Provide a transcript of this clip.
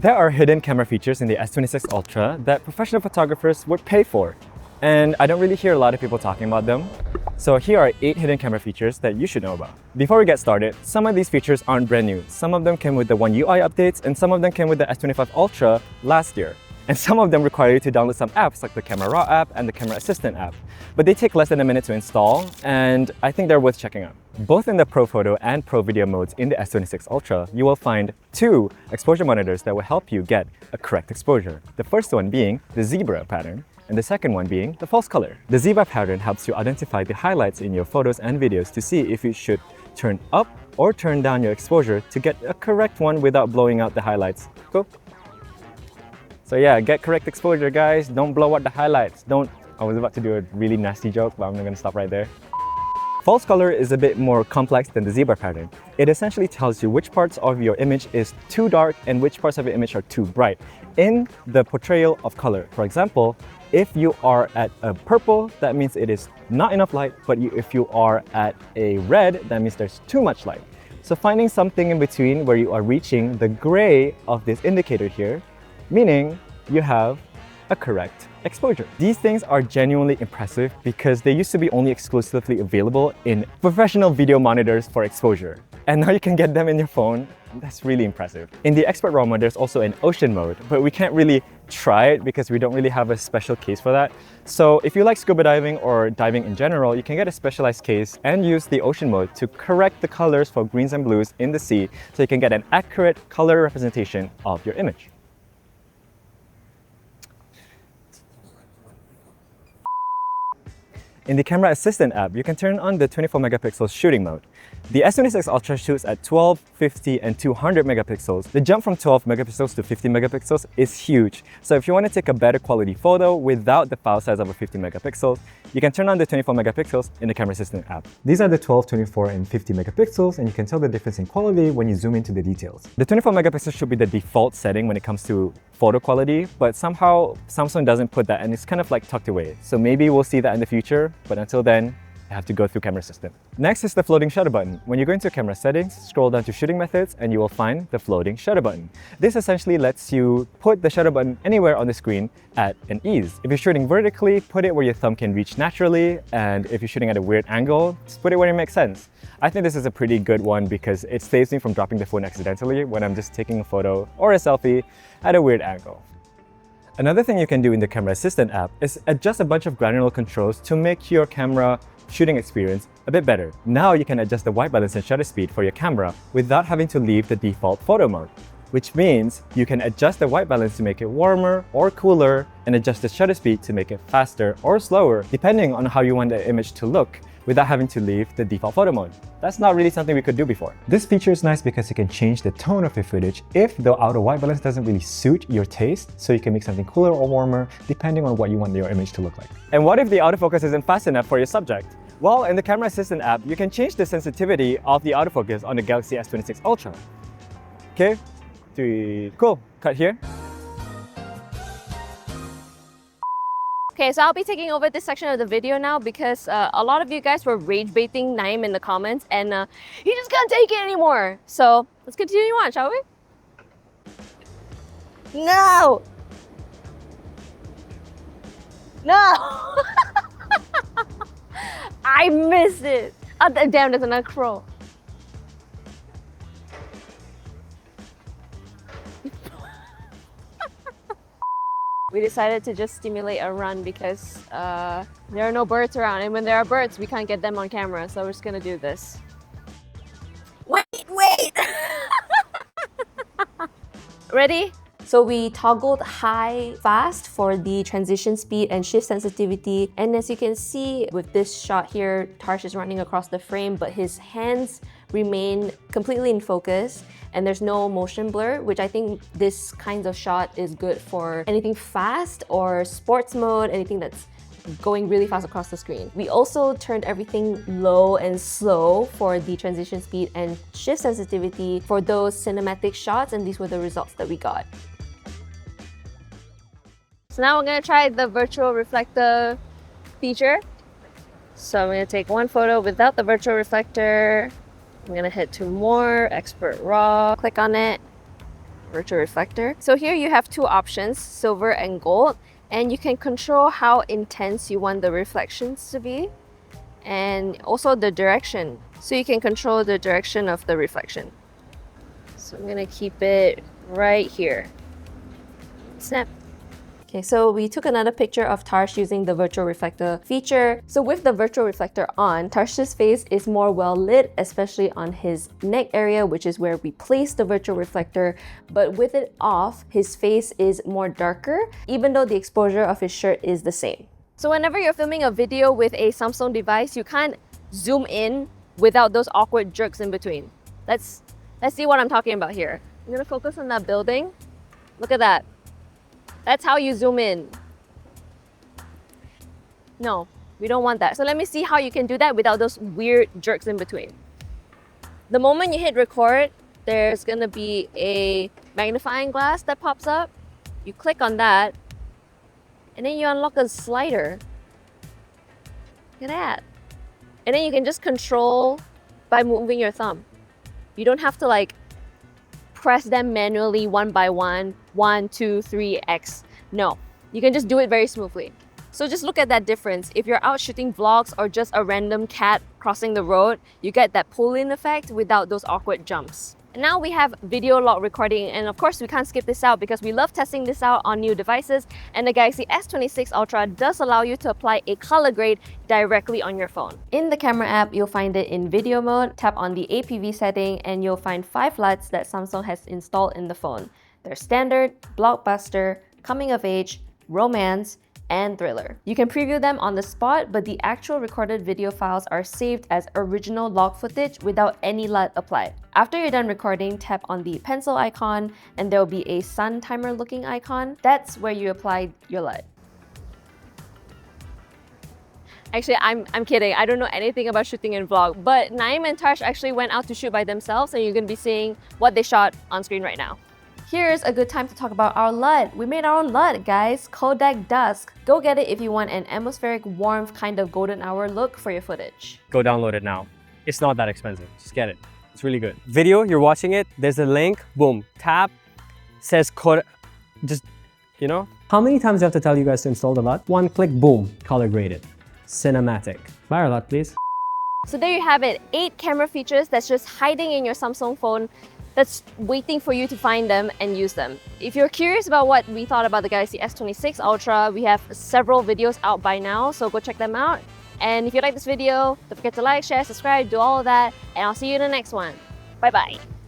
There are hidden camera features in the S26 Ultra that professional photographers would pay for, and I don't really hear a lot of people talking about them. So here are 8 hidden camera features that you should know about. Before we get started, some of these features aren't brand new. Some of them came with the One UI updates, and some of them came with the S25 Ultra last year. And some of them require you to download some apps like the Camera Raw app and the Camera Assistant app. But they take less than a minute to install, and I think they're worth checking out. Both in the Pro Photo and Pro Video modes in the S26 Ultra, you will find 2 exposure monitors that will help you get a correct exposure. The first one being the zebra pattern, and the second one being the false color. The zebra pattern helps you identify the highlights in your photos and videos to see if you should turn up or turn down your exposure to get a correct one without blowing out the highlights. Cool? So yeah, get correct exposure, guys. Don't blow out the highlights. I was about to do a really nasty joke, but I'm not gonna stop right there. False color is a bit more complex than the zebra pattern. It essentially tells you which parts of your image is too dark and which parts of your image are too bright in the portrayal of color. For example, if you are at a purple, that means it is not enough light, but if you are at a red, that means there's too much light. So finding something in between where you are reaching the gray of this indicator here, meaning you have a correct exposure. These things are genuinely impressive because they used to be only exclusively available in professional video monitors for exposure. And now you can get them in your phone. That's really impressive. In the Expert RAW mode, there's also an ocean mode, but we can't really try it because we don't really have a special case for that. So if you like scuba diving or diving in general, you can get a specialized case and use the ocean mode to correct the colors for greens and blues in the sea so you can get an accurate color representation of your image. In the Camera Assistant app, you can turn on the 24 megapixel shooting mode. The S26 Ultra shoots at 12, 50, and 200 megapixels. The jump from 12 megapixels to 50 megapixels is huge. So if you want to take a better quality photo without the file size of a 50 megapixels, you can turn on the 24 megapixels in the Camera Assistant app. These are the 12, 24, and 50 megapixels, and you can tell the difference in quality when you zoom into the details. The 24 megapixels should be the default setting when it comes to photo quality, but somehow Samsung doesn't put that and it's kind of like tucked away. So maybe we'll see that in the future, but until then, you have to go through Camera Assistant. Next is the floating shutter button. When you go into camera settings, scroll down to shooting methods and you will find the floating shutter button. This essentially lets you put the shutter button anywhere on the screen at an ease. If you're shooting vertically, put it where your thumb can reach naturally, and if you're shooting at a weird angle, just put it where it makes sense. I think this is a pretty good one because it saves me from dropping the phone accidentally when I'm just taking a photo or a selfie at a weird angle. Another thing you can do in the Camera Assistant app is adjust a bunch of granular controls to make your camera shooting experience a bit better. Now you can adjust the white balance and shutter speed for your camera without having to leave the default photo mode, which means you can adjust the white balance to make it warmer or cooler and adjust the shutter speed to make it faster or slower depending on how you want the image to look without having to leave the default photo mode. That's not really something we could do before. This feature is nice because you can change the tone of your footage if the outer white balance doesn't really suit your taste, so you can make something cooler or warmer depending on what you want your image to look like. And what if the autofocus isn't fast enough for your subject? Well, in the Camera Assistant app, you can change the sensitivity of the autofocus on the Galaxy S26 Ultra. Okay, 3, cool, cut here. Okay, so I'll be taking over this section of the video now because a lot of you guys were rage baiting Naeem in the comments and he just can't take it anymore. So let's continue on, shall we? No! No! I missed it! Oh, damn, there's another crow. We decided to just stimulate a run because there are no birds around, and when there are birds, we can't get them on camera, so we're just gonna do this. Wait! Ready? So we toggled high fast for the transition speed and shift sensitivity. And as you can see with this shot here, Tarsh is running across the frame, but his hands remain completely in focus and there's no motion blur, which I think this kind of shot is good for anything fast or sports mode, anything that's going really fast across the screen. We also turned everything low and slow for the transition speed and shift sensitivity for those cinematic shots, and these were the results that we got. So now we're gonna try the virtual reflector feature. So I'm gonna take one photo without the virtual reflector. I'm gonna hit to more, expert raw, click on it. virtual reflector. So here you have two options, silver and gold, and you can control how intense you want the reflections to be and also the direction. So you can control the direction of the reflection. So I'm gonna keep it right here. Snap. Okay, so we took another picture of Tarsh using the virtual reflector feature. So with the virtual reflector on, Tarsh's face is more well lit, especially on his neck area, which is where we place the virtual reflector. But with it off, his face is more darker, even though the exposure of his shirt is the same. So whenever you're filming a video with a Samsung device, you can't zoom in without those awkward jerks in between. Let's see what I'm talking about here. I'm gonna focus on that building. Look at that. That's how you zoom in. No, we don't want that. So let me see how you can do that without those weird jerks in between. The moment you hit record, there's gonna be a magnifying glass that pops up. You click on that, and then you unlock a slider. Look at that. And then you can just control by moving your thumb. You don't have to like press them manually one by one, 1, 2, 3, X. No, you can just do it very smoothly. So just look at that difference. If you're out shooting vlogs or just a random cat crossing the road, you get that pull-in effect without those awkward jumps. And now we have video log recording, and of course we can't skip this out because we love testing this out on new devices, and the Galaxy S26 Ultra does allow you to apply a color grade directly on your phone. In the camera app, you'll find it in video mode. Tap on the APV setting and you'll find 5 LUTs that Samsung has installed in the phone. They're standard, blockbuster, coming of age, romance, and thriller. You can preview them on the spot, but the actual recorded video files are saved as original log footage without any LUT applied. After you're done recording, tap on the pencil icon and there will be a sun timer looking icon. That's where you applied your LUT. Actually, I'm kidding. I don't know anything about shooting in vlog, but Naeem and Tarsh actually went out to shoot by themselves, and you're gonna be seeing what they shot on screen right now. Here's a good time to talk about our LUT. We made our own LUT, guys. Kodak Dusk. Go get it if you want an atmospheric warmth kind of golden hour look for your footage. Go download it now. It's not that expensive. Just get it. It's really good. Video, you're watching it, there's a link, boom, tap, says Kodak, just, you know. How many times do I have to tell you guys to install the LUT? One click, boom, color graded. Cinematic. Buy our LUT, please. So there you have it, 8 camera features that's just hiding in your Samsung phone that's waiting for you to find them and use them. If you're curious about what we thought about the Galaxy S26 Ultra, we have several videos out by now, so go check them out. And if you like this video, don't forget to like, share, subscribe, do all of that, and I'll see you in the next one. Bye bye.